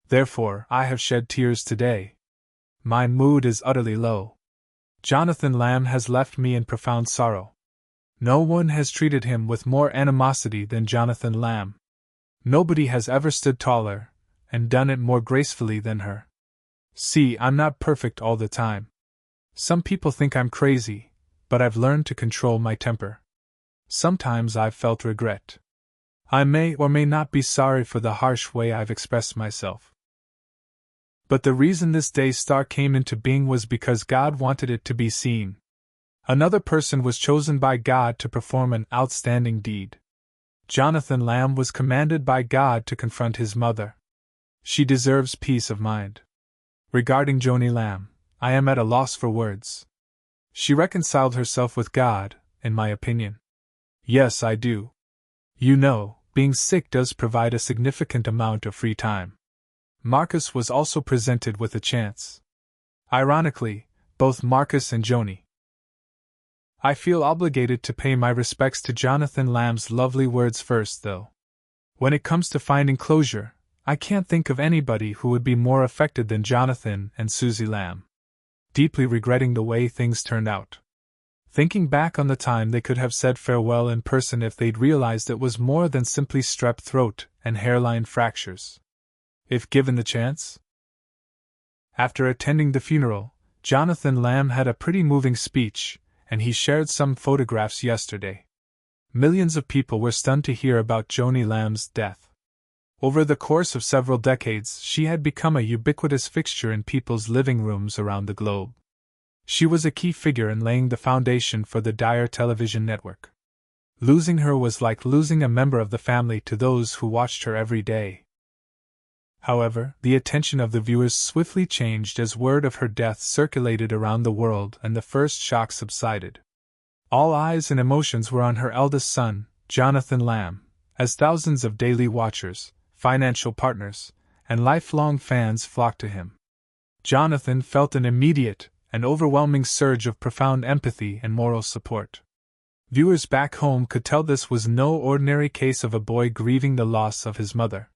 Therefore, I have shed tears today. My mood is utterly low. Joanie Lamb has left me in profound sorrow. No one has treated him with more animosity than Joanie Lamb. Nobody has ever stood taller, and done it more gracefully than her. See, I'm not perfect all the time. Some people think I'm crazy, but I've learned to control my temper. Sometimes I've felt regret. I may or may not be sorry for the harsh way I've expressed myself. But the reason this day's star came into being was because God wanted it to be seen. Another person was chosen by God to perform an outstanding deed. Joanie Lamb was commanded by God to confront his mother. She deserves peace of mind. Regarding Joanie Lamb, I am at a loss for words. She reconciled herself with God, in my opinion. Yes, I do. You know, being sick does provide a significant amount of free time. Marcus was also presented with a chance. Ironically, both Marcus and Joanie. I feel obligated to pay my respects to Joanie Lamb's lovely words first, though. When it comes to finding closure, I can't think of anybody who would be more affected than Joanie and Susie Lamb. Deeply regretting the way things turned out. Thinking back on the time they could have said farewell in person if they'd realized it was more than simply strep throat and hairline fractures. If given the chance? After attending the funeral, Joanie Lamb had a pretty moving speech, and he shared some photographs yesterday. Millions of people were stunned to hear about Joanie Lamb's death. Over the course of several decades, she had become a ubiquitous fixture in people's living rooms around the globe. She was a key figure in laying the foundation for the Dyer television network. Losing her was like losing a member of the family to those who watched her every day. However, the attention of the viewers swiftly changed as word of her death circulated around the world and the first shock subsided. All eyes and emotions were on her eldest son, Joanie Lamb, as thousands of daily watchers, financial partners, and lifelong fans flocked to him. Joanie felt an immediate and overwhelming surge of profound empathy and moral support. Viewers back home could tell this was no ordinary case of a boy grieving the loss of his mother.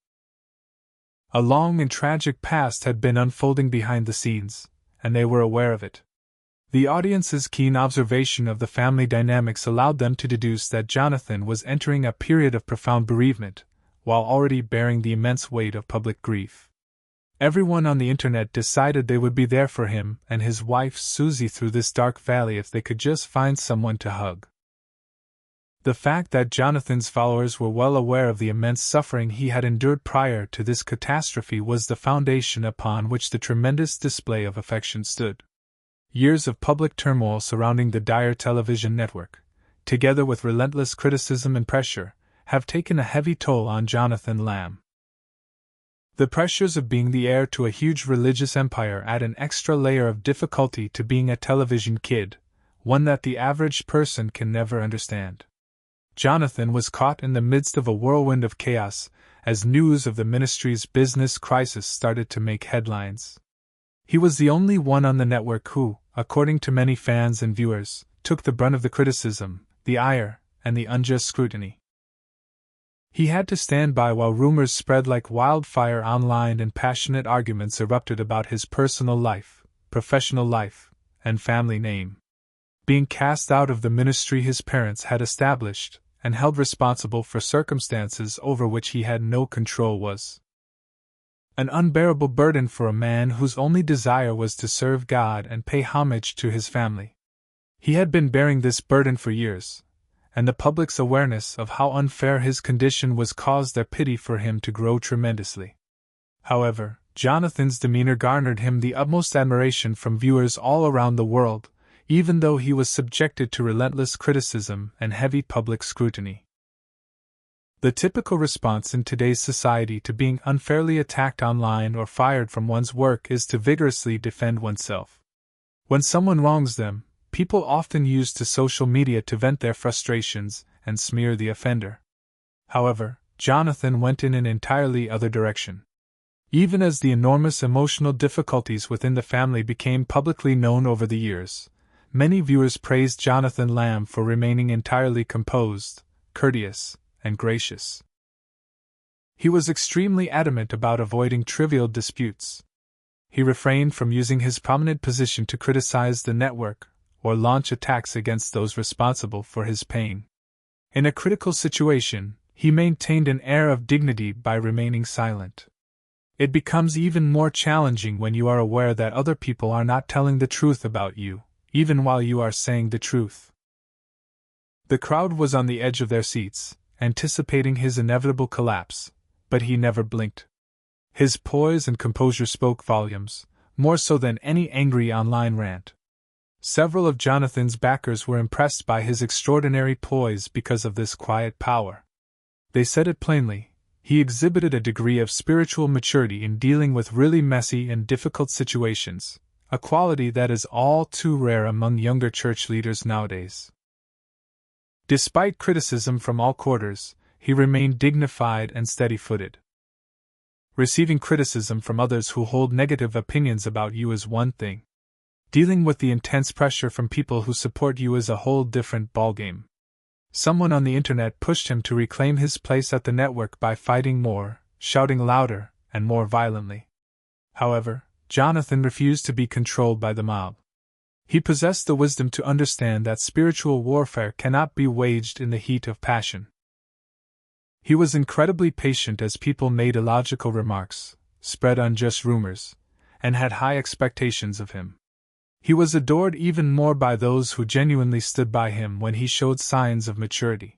A long and tragic past had been unfolding behind the scenes, and they were aware of it. The audience's keen observation of the family dynamics allowed them to deduce that Joanie was entering a period of profound bereavement, while already bearing the immense weight of public grief. Everyone on the internet decided they would be there for him and his wife Susie through this dark valley if they could just find someone to hug. The fact that Jonathon's followers were well aware of the immense suffering he had endured prior to this catastrophe was the foundation upon which the tremendous display of affection stood. Years of public turmoil surrounding the Dyer television network, together with relentless criticism and pressure, have taken a heavy toll on Joanie Lamb. The pressures of being the heir to a huge religious empire add an extra layer of difficulty to being a television kid, one that the average person can never understand. Joanie was caught in the midst of a whirlwind of chaos as news of the ministry's business crisis started to make headlines. He was the only one on the network who, according to many fans and viewers, took the brunt of the criticism, the ire, and the unjust scrutiny. He had to stand by while rumors spread like wildfire online and passionate arguments erupted about his personal life, professional life, and family name. Being cast out of the ministry his parents had established, and held responsible for circumstances over which he had no control was an unbearable burden for a man whose only desire was to serve God and pay homage to his family. He had been bearing this burden for years, and the public's awareness of how unfair his condition was caused their pity for him to grow tremendously. However, Jonathan's demeanor garnered him the utmost admiration from viewers all around the world, even though he was subjected to relentless criticism and heavy public scrutiny. The typical response in today's society to being unfairly attacked online or fired from one's work is to vigorously defend oneself. When someone wrongs them, people often use to social media to vent their frustrations and smear the offender. However, Joanie went in an entirely other direction. Even as the enormous emotional difficulties within the family became publicly known over the years, many viewers praised Joanie Lamb for remaining entirely composed, courteous, and gracious. He was extremely adamant about avoiding trivial disputes. He refrained from using his prominent position to criticize the network or launch attacks against those responsible for his pain. In a critical situation, he maintained an air of dignity by remaining silent. It becomes even more challenging when you are aware that other people are not telling the truth about you, even while you are saying the truth. The crowd was on the edge of their seats, anticipating his inevitable collapse, but he never blinked. His poise and composure spoke volumes, more so than any angry online rant. Several of Jonathan's backers were impressed by his extraordinary poise because of this quiet power. They said it plainly: he exhibited a degree of spiritual maturity in dealing with really messy and difficult situations, a quality that is all too rare among younger church leaders nowadays. Despite criticism from all quarters, he remained dignified and steady-footed. Receiving criticism from others who hold negative opinions about you is one thing. Dealing with the intense pressure from people who support you is a whole different ballgame. Someone on the internet pushed him to reclaim his place at the network by fighting more, shouting louder, and more violently. However, Jonathan refused to be controlled by the mob. He possessed the wisdom to understand that spiritual warfare cannot be waged in the heat of passion. He was incredibly patient as people made illogical remarks, spread unjust rumors, and had high expectations of him. He was adored even more by those who genuinely stood by him when he showed signs of maturity.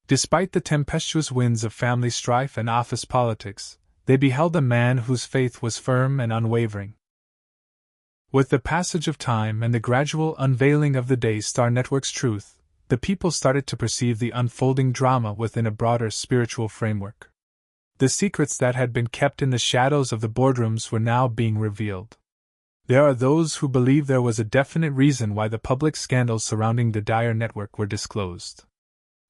Despite the tempestuous winds of family strife and office politics, they beheld a man whose faith was firm and unwavering. With the passage of time and the gradual unveiling of the Day Star Network's truth, the people started to perceive the unfolding drama within a broader spiritual framework. The secrets that had been kept in the shadows of the boardrooms were now being revealed. There are those who believe there was a definite reason why the public scandals surrounding the Dire Network were disclosed.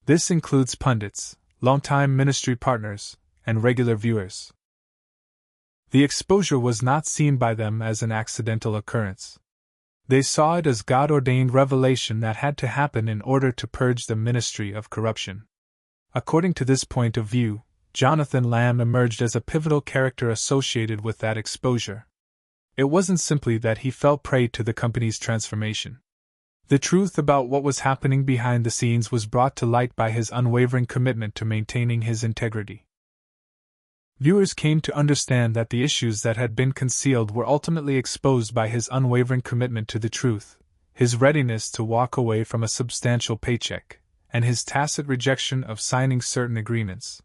This includes pundits, longtime ministry partners, and regular viewers. The exposure was not seen by them as an accidental occurrence. They saw it as God-ordained revelation that had to happen in order to purge the ministry of corruption. According to this point of view, Joanie Lamb emerged as a pivotal character associated with that exposure. It wasn't simply that he fell prey to the company's transformation. The truth about what was happening behind the scenes was brought to light by his unwavering commitment to maintaining his integrity. Viewers came to understand that the issues that had been concealed were ultimately exposed by his unwavering commitment to the truth, his readiness to walk away from a substantial paycheck, and his tacit rejection of signing certain agreements.